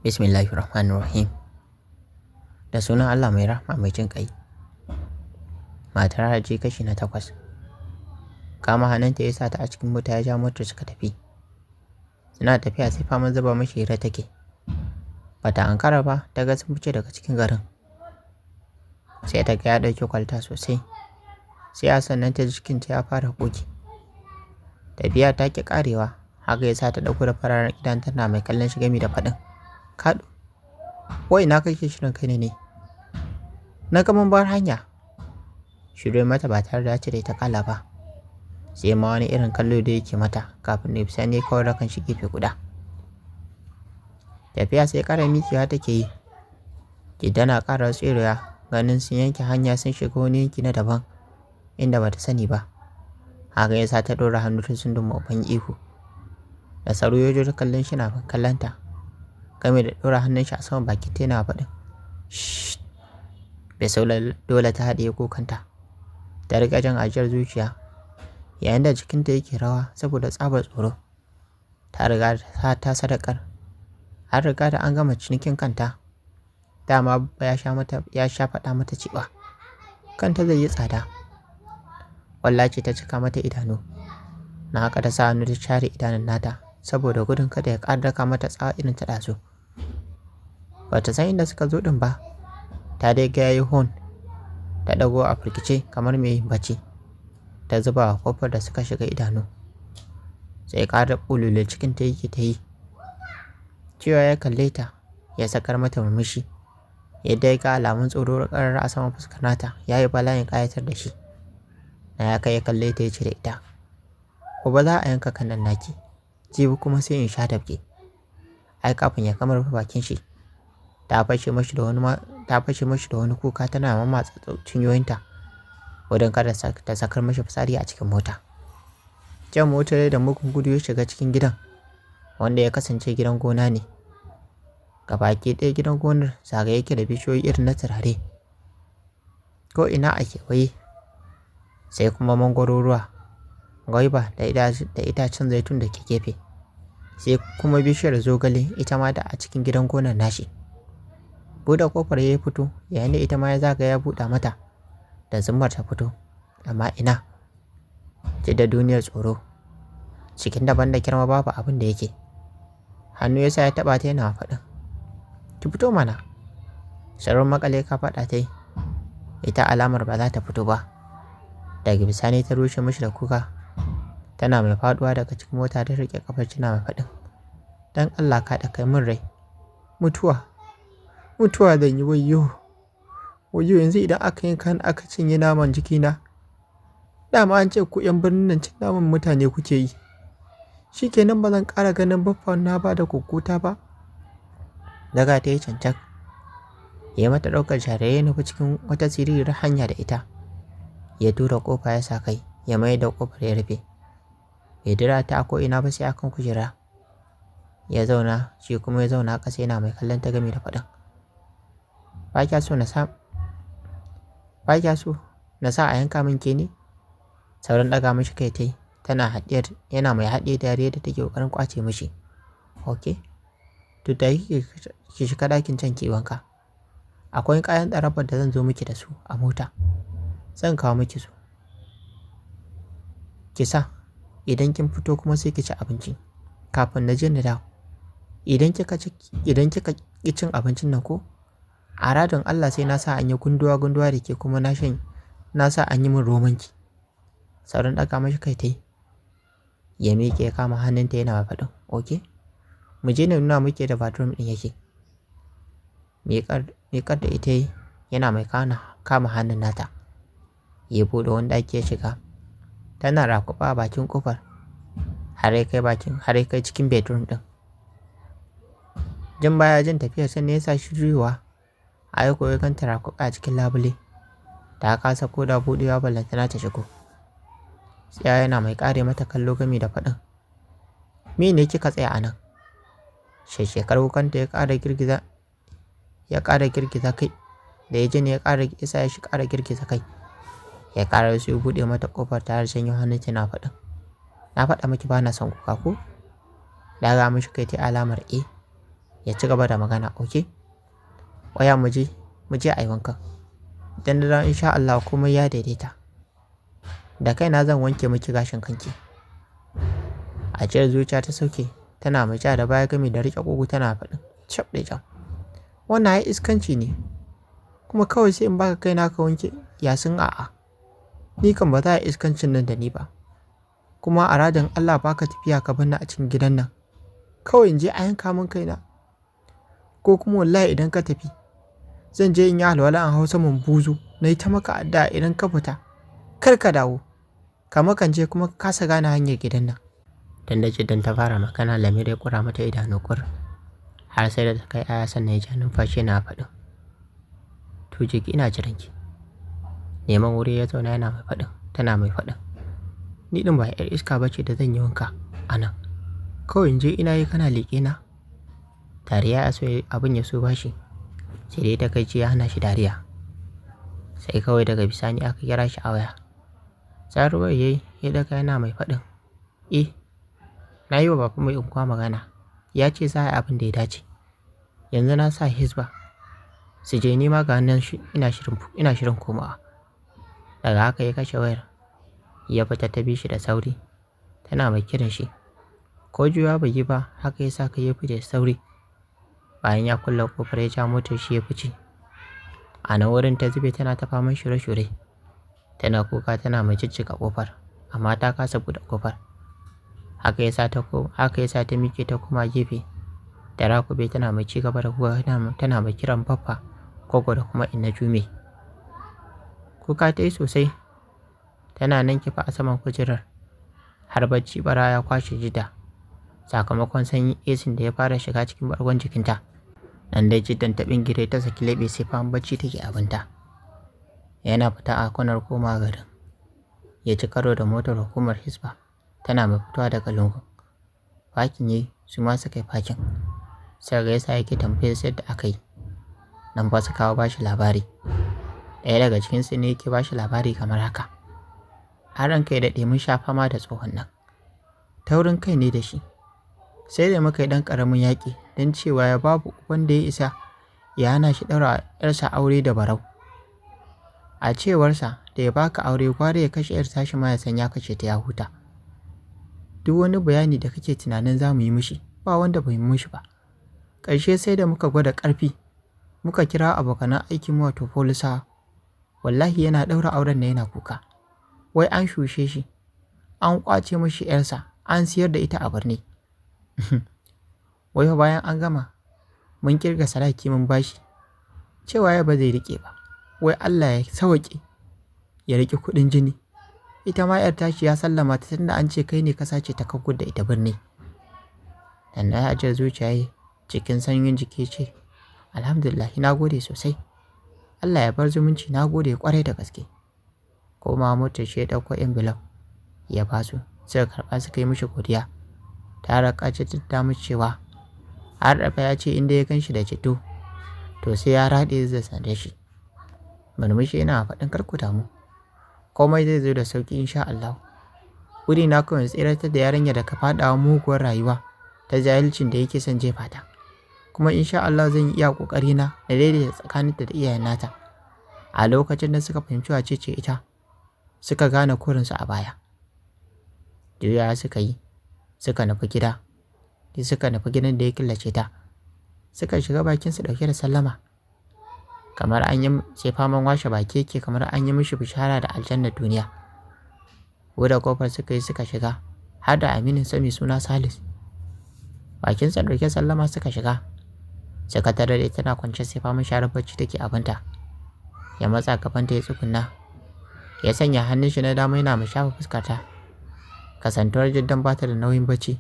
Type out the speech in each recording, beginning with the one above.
Bismillahirrahmanirrahim. Da sunan Allah mai rahma mai jin ƙai. Matar Haji kashi na 8. Kama hannunta ya sa ta a cikin mota ya ja motar suka tafi. Suna tafiya sai faman zuba mashi hira take. Bata ankara ba ta ga sun fice daga cikin garin. Sai ta ga ya ɗauki kwalta sosai. Sai a sannan ta jikinta ya fara koki. Tafiya ta ki karewa, haka ya sa ta ɗauko da fararen idan tana mai kallon shi gami da faɗin. Kaɗu, wai na kake shirin kai ne? Na ga mun bar hanya. Shirin mata ba tare da cire ta kala ba. Sai ma wani irin kallo da yake mata kafin ne bisa ne kawai rakan shi gefe guda. Tafiya sai ƙara mikiwa take yi. Jidda na ƙara tserewa ganin sun yanke hanya sun shiga wani yanki na daban inda bata sani ba. Haka ya sa ta ɗora hannu ta sunduma uban ihu. Da sauro ya jo kallon shi na kallanta. Game da ɗora hannun shi a saman bakin ta yana faɗin. Shhh. Bisaula dole ta haɗiye kukanta. Ta riƙa jan ajiyar zuciya. Yayin da jikinta yake rawa saboda tsabar tsoro. Ta riga ta sadakar. Har riga da an gama cinikin kanta. Dama ya sha faɗa mata cewa kanta zai yi tsada. Wallace ta cika mata idanu. Na haka ta sa hannu ta share idanun nata saboda gudun kada ya ƙara daka mata tsawa irin ta ɗazu. Bata san inda suka zo ɗin ba. Ta dai ga yayi hon. Ta ɗago a firgice kamar mai yin bacci. Ta zuba wa kofar da suka shiga idanu. Sai ƙara ɓulule cikin ta yake ta yi. Cewa ya kalle ta ya sakar mata murmushi. Yadda ya ga alamun tsoro ƙarar a saman fuskar nata ya yi bala'in ƙayatar da shi. Na ya kai ya kalle ta ya ce da ita. Gobe za a yanka kanan naki. Jibi kuma sai in sha dabke. Ai kafin ya kamar bakin shi. Ta fashe mashi da wani kuka tana mamatsa cinyoyinta. Wadon kada ta sakar mashi fitsari a cikin mota. Jan motar da mugun gudu ya shiga cikin gidan. Wanda ya kasance gidan gona ne. Gabaki ɗaya gidan gonar zagaye yake da bishiyoyi irin na turare. Ko ina a kewaye. Sai kuma mangwaroruwa, gwaiba da itacen zaitun da ke gefe. Sai kuma bishiyar zogale ita ma da a cikin gidan gonar nashi. Buɗe ƙofar ya fito yayin da ita ma ya zaga ya buɗa mata da zummar ta fito. Amma ina. Jidda duniyar tsoro. Cikin daban da kirma babu abin da yake. Hannu ya sa ya taɓa ta yana faɗin. Ki fito mana. Sharon makale ka faɗa ta yi. Ita alamar ba za ta fito ba. Daga bisani ta rushe mishi da kuka. Tana mai faɗuwa daga cikin mota ta riƙe kafar tana mai faɗin. Dan Allah ka da kai min rai. Mutuwa zan yi wayyo yanzu idan aka yanka ni aka cinye naman jikina. Dama an ce ku yan birnin nan cin naman mutane kuke yi. Shikenan ba zan ƙara ganin baffa na ba da kukuta ba. Daga ta yi cancak. Ya mata ɗaukar sharaye nufi cikin wata sirirar hanya da ita. Ya tura ƙofa ya sa kai ya mai da ƙofar ya rufe. Bai dira ta a ko'ina ba sai akan kujera. Ya zauna shi kuma ya zauna ƙasa yana mai kallon ta game da faɗin. Ba kya so na sa a yanka min ke ne? Sauran ɗaga mishi kai ta yi yana mai haɗe dariya da take ƙoƙarin ƙwace mishi. Ok, to da ki shiga ɗakin can ki wanka. Akwai kayan tsarabar da zan zo miki da su a mota. Zan kawo miki su. Ki sa idan kin fito kuma sai ki ci abinci kafin na je na dawo. Idan kika ƙi cin abincin nan ko a radon Allah sai na sa an yi gunduwa da ke kuma na sa an yi min romanki. Sauran ɗaga mashi kai ta yi. Ya miƙe ya kama hannunta yana faɗin. Ok, mu je na nuna muke da bathroom ɗin yake. Miƙar da ita yi yana mai kama hannun nata. Ya buɗe wani ɗaki ya shiga. Tana rakuɓa a bakin ƙofar. Har ya kai cikin bedroom ɗin. Jin baya jin tafiyar sannan ya sa shi juyowa. A yi koyi kanta rakuɓa a cikin labule. Ta kasa ko da buɗewa ballantana ta shigo. Tsaya yana mai ƙare mata kallo gami da faɗin. Me ne kika tsaya a nan? Shekar wukanta ya ƙara girgiza kai. Da ya ji ne ya ƙara girgiza kai. Ya ƙara su buɗe mata ƙofar tare da janyo hannunta na faɗin. Na faɗa miki ba na son kuka ko? Daga mishi kai ta alamar ya ci gaba da magana. Ok, waya mu je a yi wankan. Idan da dawo insha Allah komai ya daidaita. Da kaina zan wanke miki gashin kanki. A cire zuciya ta sauke, tana mai ja da baya gami da riƙe ƙugu tana faɗin cap da jam. Wannan ai iskanci ne, kuma kawai sai in baka kaina ka wanke yasin a'a. Ni kan ba za a yi iskancin nan da ni ba. Kuma a radin Allah baka tafiya ka banna a cikin gidan nan. Kawai in je a yanka min kaina. Ko kuma wallahi idan ka tafi, zan je in yi alwala an hausa mun buzu na yi ta maka addu'a idan ka fita. Kar ka dawo, ka makance kuma ka kasa gane hanyar gidan nan. Dan da jiddan ta fara magana Lamir ya kura mata idanu kur. Har sai da ta kai aya sannan ya ja numfashi na faɗin. To je ki ina jiran ki. Neman wuri ya zauna yana mai faɗin, tana mai faɗin. Ni din ba yar iska bace da zan yi wanka a nan. Kawai in je ina yi kana leƙe na. Dariya ya so abin ya so bashi. Sai dai takaici ya hana shi dariya. Sai kawai daga bisani aka kira shi a waya. Tsaruwar yayi ya daga yana mai faɗin. Na yi wa baban mai unguwa magana. Ya ce za a yi abin da ya dace. Yanzu na sa Hisba su je nima ga nan ina shirin komawa. Daga haka ya kashe wayar. Ya fita ta bi shi da sauri. Tana mai kiran shi. Ko juya bai yi ba, haka ya sa ka ya fita da sauri. Bayan ya kulle kofar ya ja motar shi ya fice. A nan wurin ta zube tana ta faman shure-shure. Tana kuka tana mai jijjiga kofar, amma ta kasa buɗe kofar. Haka ya sa ta miƙe ta koma gefe. Da rakube tana mai ci gaba da kuka tana mai kiran baffa, gogo da kuma inna Jume. Kuka ta yi sosai. Tana nan kifa a saman kujerar. Har bacci bara ya kwashe Jidda. Sakamakon sanyin esin da ya fara shiga cikin bargon jikinta. Nan dai Jiddan ta bingire ta saki lebe sai fa bacci take abinta. Yana fita a kwanar koma garin. Ya ci karo da motar hukumar Hisba. Tana mai fitowa daga lungun. Fakin yayi su ma suka yi fakin. Sai ga yasa yake tambayar yadda aka yi. Nan ba su kawo bashi labari. Ɗaya daga cikinsu ne yake bashi labari kamar haka. Har ranka ya daɗe mun sha fama da tsohon nan. Taurin kai ne da shi. Sai da muka yi ɗan ƙaramin yaƙi don cewa ya babu wanda ya isa ya hana shi ɗaura ‘yarsa aure da barau. A cewarsa da ya baka aure gwara ya kashe ‘yar tashi ma ya san ya kashe ta ya huta. Duk wani bayani da kake tunanin za mu yi mishi ba wanda bai yi mishi ba. Ƙarshe sai da muka gwada ƙarfi muka kira abokanan aikin mu wato polisa. Wallahi yana ɗaura auren na yana kuka. Wai an shushe shi, an ƙwace mishi ‘yarsa, an siyar da ita a birni. Wai bayan an gama mun kirga sadaki mun bashi. Cewa ya ba zai riƙe ba. Wai Allah ya sauke ya riƙe kuɗin jini. Ita ma ‘yar tashi ya sallama ta tunda an ce kai ne ka sace ta kakku da ita birni. Dan na ajiyar zuciya cikin sanyin jiki ce, alhamdulillah na gode sosai. Allah ya bar zumunci, na gode kwarai da gaske. Ko ma motar shi ya ɗauko envelope ya basu, suka karɓa suka yi mishi godiya. Ta raka ce ta mu cewa har rafa ya ce inda ya ganshi da jiddu to sai ya raɗe zai sande shi. Murmushi yana faɗin karku damu. Komai zai zo da sauki insha Allah. Wuri na kawai tsiratar da yarinya da ka faɗawa muguwar rayuwa ta jahilcin da yake son jefa ta. Kuma insha Allah zan yi iya ƙoƙari na daidaita tsakaninta da iyayen nata. A lokacin da suka fahimci wace ce ita, suka gane kurinsu a baya. Juya suka yi, suka nufi gida, suka nufi gidan da ya killace ta. Suka shiga bakin su ɗauke da sallama. Kamar an yi sai faman washe baki yake kamar an yi mishi bishara da aljannar duniya. Buɗe kofar suka yi suka shiga, har da aminin sami suna Salis. Bakin sa ɗauke sallama suka shiga. Suka tarar da tana kwance sai faman share bacci take abinta. Ya matsa gabanta ya tsugunna. Ya sanya hannun shi na dama yana mai shafa fuskarta. Kasantuwar Jiddan ba ta da nauyin bacci.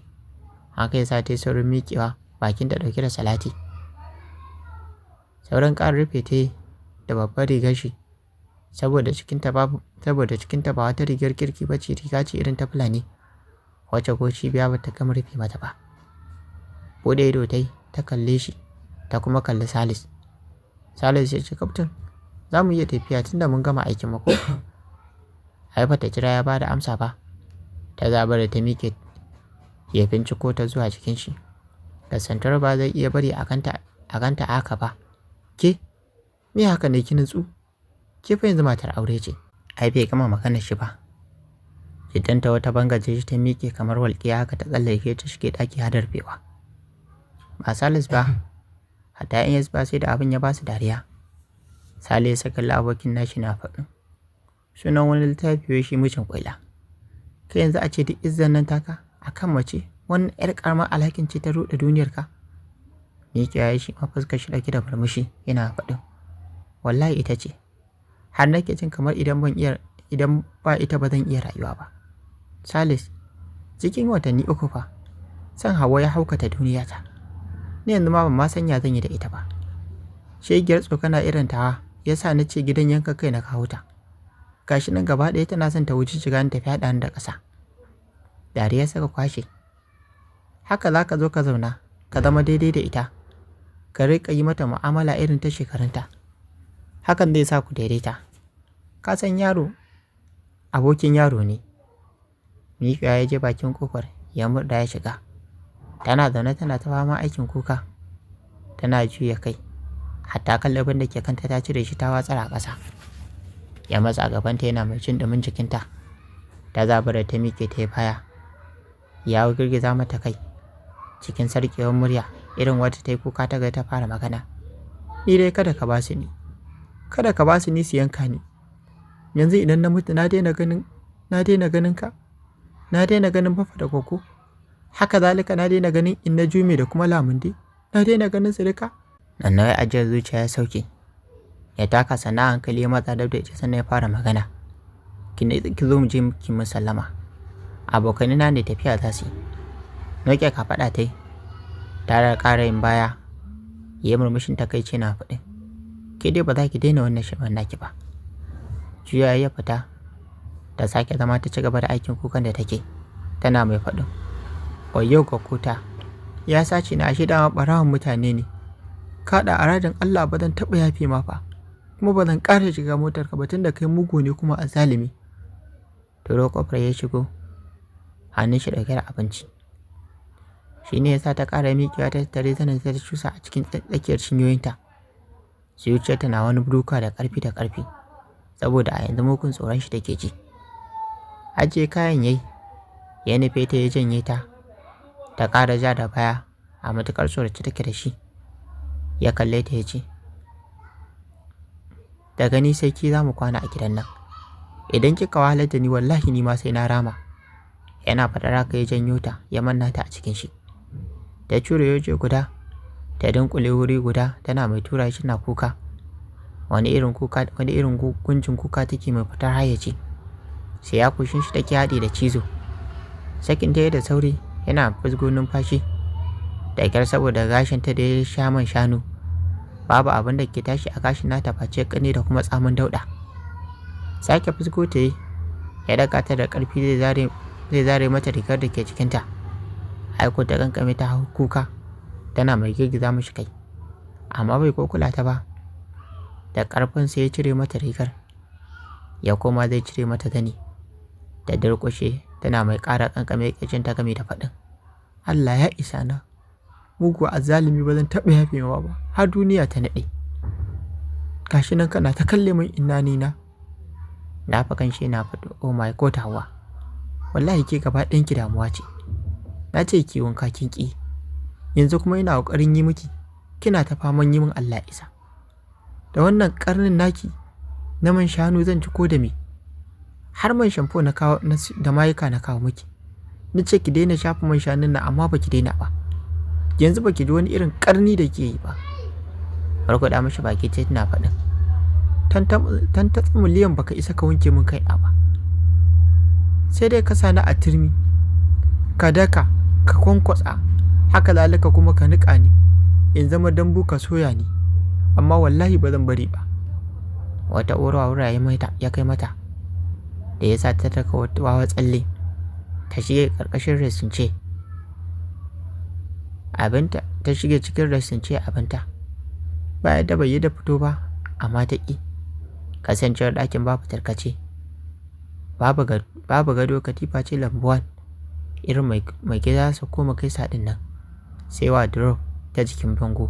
Haka ya sa ta yi saurin miƙewa bakin da ɗauke da salati. Sauran ƙarin rufe ta yi da babbar rigar shi. Saboda cikinta ba wata rigar kirki ba ce, riga ce irin ta Fulani. Wacce ko cibiya ba ta gama rufe mata ba. Buɗe ido ta yi ta kalle shi ta kuma kalli Salis. Salis ya ce kaftin za mu iya tafiya tunda mun gama aikin mako. Ai ba ta jira ya ba da amsa ba. Ta zabar da ta miƙe ya binciko ta zuwa cikin shi. da santar ba zai iya bari a ganta haka ba. Ke, me haka ne ki nutsu? Ke fa yanzu matar aure ce. Ai bai gama magana shi ba. Jiddanta wata bangaje shi ta miƙe kamar walƙiya haka ta tsallake ta shige ɗaki hadar fewa. Ba Salis ba, hatta in ba sai da abin ya ba su dariya. Sale ya saka abokin nashi na faɗin. Sunan wani littafi wai shi mijin kwaila. Kai yanzu a ce duk izzan nan taka akan mace wannan yar karamar alhakin ce ta ruɗe duniyar ka. Miki yayi shi ma fuskar shi dauke da murmushi yana faɗin. Wallahi ita ce. Har nake jin kamar idan ba ita ba zan iya rayuwa ba. Salis, cikin watanni 3 fa san Hauwa ya haukata duniyata. Ni yanzu ma ban ma sanya zan yi da ita ba. Shegiyar tsokana irin tawa yasa na ce gidan yanka kai na kawo ta. Gashi nan gaba ɗaya tana son ta wuce shiga tafi haɗa da ƙasa. Dariya saka kwashe. Haka za ka zo ka zauna ka zama daidai da ita, ka riƙa yi mata mu'amala irin ta shekarunta. Hakan zai sa ku daidaita. Ka san yaro abokin yaro ne. Miƙa ya je bakin kofar ya murda ya shiga. Tana zaune tana ta fama aikin kuka. Tana juya kai. Hatta kallabin da ke kanta ta cire shi ta watsar a ƙasa. Ya matsa gabanta yana mai jin dumin jikinta. Ta zabura ta miƙe ta baya. Ya girgiza mata kai. Cikin sarkewar murya irin wata ta yi kuka ta ga ta fara magana. Ni dai kada ka ba su ni. Kada ka ba su ni su yanka ni. Yanzu idan na mutu na daina ganin ka. Na daina ganin bafa da koko. Haka zalika na daina ganin inna Jume da kuma Lamunde. Na daina ganin su duka. Nan na ajiyar zuciya ya sauke. Ya taka sana hankali ya matsa da ita sannan ya fara magana. Ki zo mu je ki musallama. Abokanina ne tafiya za su yi. Noke ka faɗa ta yi. Tare da ƙara yin baya. Ya murmushin takaici na faɗin. Ke dai ba za ki daina wannan shirin naki ba. Juya ya fita. Ta sake zama ta ci gaba da aikin kukan da take. Tana mai faɗin. Oyo Gokuta. Ya sace na ashe dama ɓarawan mutane ne. Kaɗa a rajin Allah ba zan taɓa yafe ma fa. Kuma ba zan ƙara shiga motar ka ba tun da kai mugu ne kuma azzalumi. Turo kofar ya shigo. Hannun shi ɗauke da abinci. Shi ne ya sa ta ƙara miƙewa ta tare zanen ta cusa a cikin tsakiyar cinyoyinta. Zuciyarta na wani buruka da ƙarfi. Saboda a yanzu mugun tsoron shi take ji. Ajiye kayan yayi. Ya nufe ta ya janye ta. Ta ƙara ja da baya a matuƙar tsorace take da shi. Ya kalle ta ya ce, da gani sai ki za mu kwana a gidan nan. Idan kika wahalar da ni wallahi ni ma sai na rama. Yana faɗar haka ya janyo ta ya manna ta a cikin shi. Ta cure yoje guda, ta dunkule wuri guda tana mai tura shi na kuka. Wani irin gunjin kuka take mai fitar hayyaci. Sai ya kushin shi take haɗe da cizo. Sakin ta da sauri yana fusgo numfashi. Da kyar saboda gashinta da ya sha man shanu. Babu abin da ke tashi a gashin nata face ƙane da kuma tsamin dauɗa. Sake fusgo ta yi, ya daga ta da ƙarfi zai zare mata rigar da ke jikinta. Aiko ta kankame ta hau kuka, tana mai girgiza mashi kai. Amma bai ko kula ta ba. Da ƙarfin sai ya cire mata rigar. Ya koma zai cire mata zani. Da durƙushe tana mai ƙara kankame ƙirjin ta game da faɗin. Allah ya isa na. Mugu azzalumi ba zan taɓa yafewa ba har duniya ta naɗe. Gashi nan kana ta kalle min inna ni na. Na fa kan shi na faɗo oh my god Hauwa. Wallahi ke gaba ɗayan ki damuwa ce. Na ce ki wanka kin ki. Yanzu kuma ina ƙoƙarin yi miki. Kina ta faman yi min Allah isa. Da wannan ƙarnin naki na man shanu zan ci ko da me. Har man shampo na kawo da mayuka na kawo miki. Ni ce ki daina shafa man shanun nan amma baki daina ba. Yanzu baki ji wani irin karni da ke yi ba. Farko da mashi baki ce tana faɗin. Tantatsi miliyan baka isa ka wanke min kai ba. Sai dai ka sani a turmi. Ka daka, ka kwankwatsa, haka lalika kuma ka niƙa ni. In zama dambu ka soya ni. Amma wallahi ba zan bari ba. Wata wura ya kai mata. Da ya sa ta taka wawa tsalle. Ta shige ƙarƙashin resince. Abinta ta shige cikin resince abinta. Bayan da bai yi da fito ba, amma ta ƙi. Kasancewar ɗakin babu tarkace. Babu gado katifa ce lambuwan. Irin mai gida su koma kai saɗin nan. sai wardrobe ta jikin bango,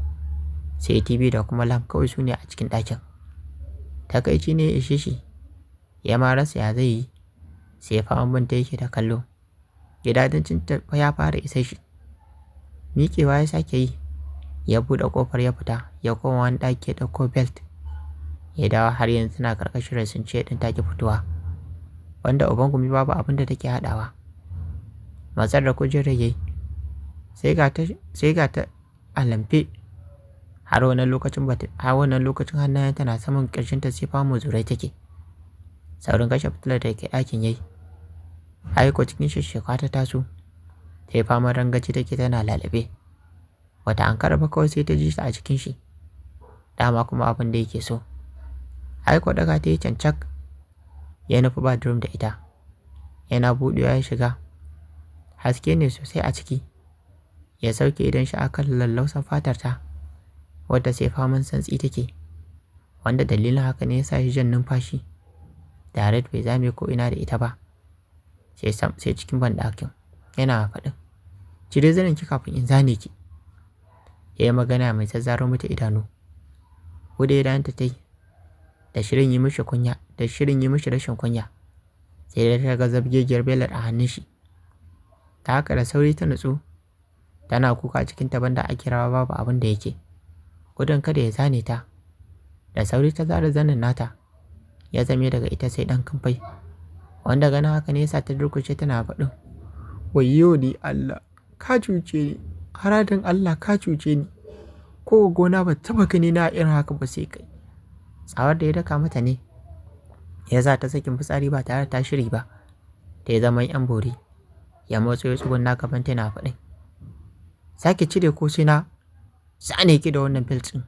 sai TV da kuma lamp kawai su ne a cikin ɗakin. Takaici ne ya ishe shi, ya ma rasa ya zai yi, sai ya fama binta yake da kallo. Gidadancin ya fara isa shi. Miƙewa ya sake yi, ya buɗe ƙofar ya fita, ya koma wani ɗaki ya ɗauko belt. Ya dawo har yanzu tana ƙarƙashin rasince ɗin take fitowa, wanda uban gumi babu abin da take haɗawa. Matsar da kujerar yayi, sai ga ta a lamfe. Har wannan lokacin hannayen tana saman ƙarshen ta sai famo zurai take. Saurin kashe fitilar da ke ɗakin yayi. Aiko cikin shishshika ta taso, ta yi faman rangaci take tana lalabe. Wata ankara ba kawai sai ta ji ta a cikin shi, dama kuma abin da yake so. Aiko daga ta yi cancak, ya nufi bedroom da ita. Yana buɗewa ya shiga, haske ne sosai a ciki. Ya sauke idan shi akan lallausan fatar ta, wadda sai faman santsi take, wanda dalilin haka ne ya sa shi jan numfashi. Direct bai zame ko ina da ita ba, sai cikin banɗakin yana faɗin, cire zanin ki kafin in zane ki. Ya yi magana mai zazzaro mata idanu. Bude idanunta ta yi, da shirin yi mishi rashin kunya, sai da ta ga zabgegiyar belar a hannun shi. Ta haka da sauri ta nutsu, tana kuka cikin taban da ake rawa babu abin da yake, gudun kada ya zane ta. Da sauri ta zara zanin nata, ya zame daga ita sai ɗan kamfai, wanda ganin haka ne yasa ta durkushe tana faɗin, wayyo ni Allah, ka cuce ni, haradin Allah ka cuce ni, ko gona ba taba gani na irin haka ba sai kai. Tsawar da ya daka mata ne ya sa ta sakin fitsari ba tare da ta shiri ba, ta yi zaman yan bori. Ya motsa ya tsugunna gaban ta na faɗin, sake cire ko sai na sane ki da wannan belt ɗin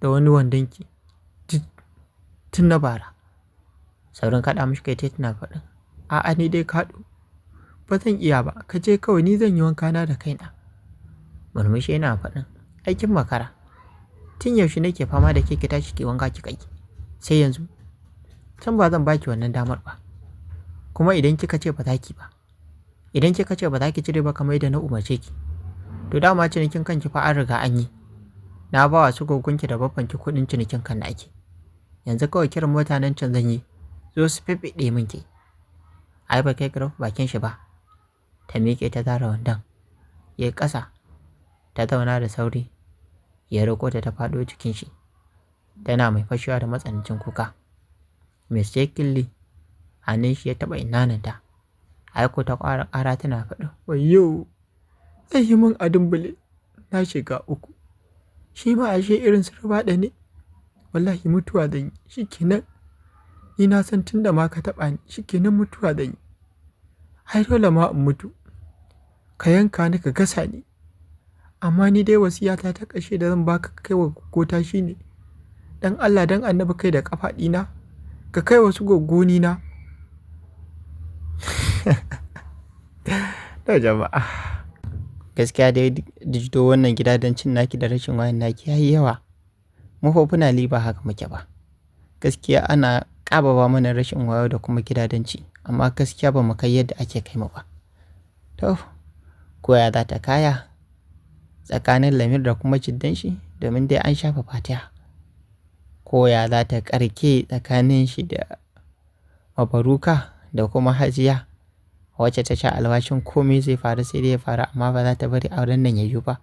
da wani wandon ki tun na bara. Saurin kaɗa mishi kai tana faɗin, a'a ni dai kaɗo, ba zan iya ba, ka je kawai, ni zan yi wanka na da kaina. Murmushi yana faɗin, aikin makara, tun yaushe nake fama da ke ki tashi ki wanka ki kai, sai yanzu? Can ba zan baki wannan damar ba, kuma idan kika ce ba za ki ba, idan kika ce ba za ki cire ba kamar yadda na umarce ki, to dama cinikin kanki fa an riga an yi. Na ba wa su gogunki da babbanki kuɗin cinikin kan naki, yanzu kawai kiran mutanen can zan yi, zo su fifiɗe min ke. Ai ba kai garau bakin shi ba. Ta miƙe ta zara wandon, ya yi ƙasa, ta zauna da sauri, ya roƙo ta faɗo jikin shi, tana mai fashewa da matsanancin kuka. Mistakenly, hannun shi ya taɓa inananta. Aiko ta ƙara tana faɗin, wayyo, zai yi min adumbule, na shiga uku. Shi ma ashe irin su rubaɗa ne, wallahi mutuwa zan yi, shi kenan. Ni na san tun da ma ka taɓa ni, shi kenan mutuwa zan yi. Ai dole ma in mutu, ka yanka ni ka gasa ni. Amma ni dai wasiyata ta ƙarshe da zan baka kai wa gogota shi ne, dan Allah dan annabi kai da ƙafa ɗina, ka kai wasu goggoni na. To jama'a, gaskiya dai dijito wannan gidadancin naki da rashin wayan naki yayi yawa. Mafofuna ba haka muke ba. Gaskiya ana ƙababa mana rashin wayo da kuma gidadanci, amma gaskiya ba mu kai yadda ake kai mu ba. To, koya za ta kaya tsakanin Lamir da kuma Jiddan shi, domin dai an shafa Fatiha. Koya za ta ƙarke tsakanin shi da Mabaruka da kuma Hajiya, wacce ta sha alwashin komai zai faru sai dai ya faru, amma ba za ta bari auren nan ya yiwu ba.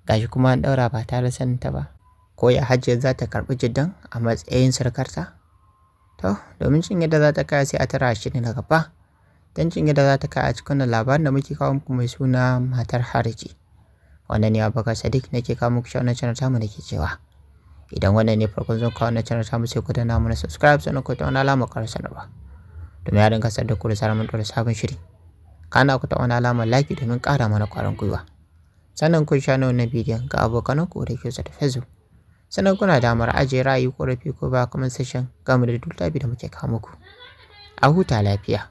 Gashi kuma an ɗaura ba tare sanin ta ba. Koya Hajiya za ta karɓi Jiddan a matsayin sarkarta? To, domin cin yadda za ta kaya sai a tara shi na gaba. Don cin yadda za ta kaya a cikin labarin da muke kawo muku mai suna Matar Hariji. Wannan ne Abubakar Sadiq nake kawo muku wannan channel tamu nake cewa, idan wannan ne farkon zuwa kawo wannan channel tamu sai ku danna mana subscribe sannan ku ta wani alamar ƙarar sanarwa, domin ya dinga sadar da ku da zarar mun ɗora sabon shiri. Kana ku ta wani alamar like domin ƙara mana ƙwarin gwiwa. Sannan kun sha wannan bidiyon ga abokananku da ke da Facebook. Sannan kuna damar ajiye ra'ayi, ƙorafi ko ba comment section game da duk da muke kawo muku. A huta lafiya.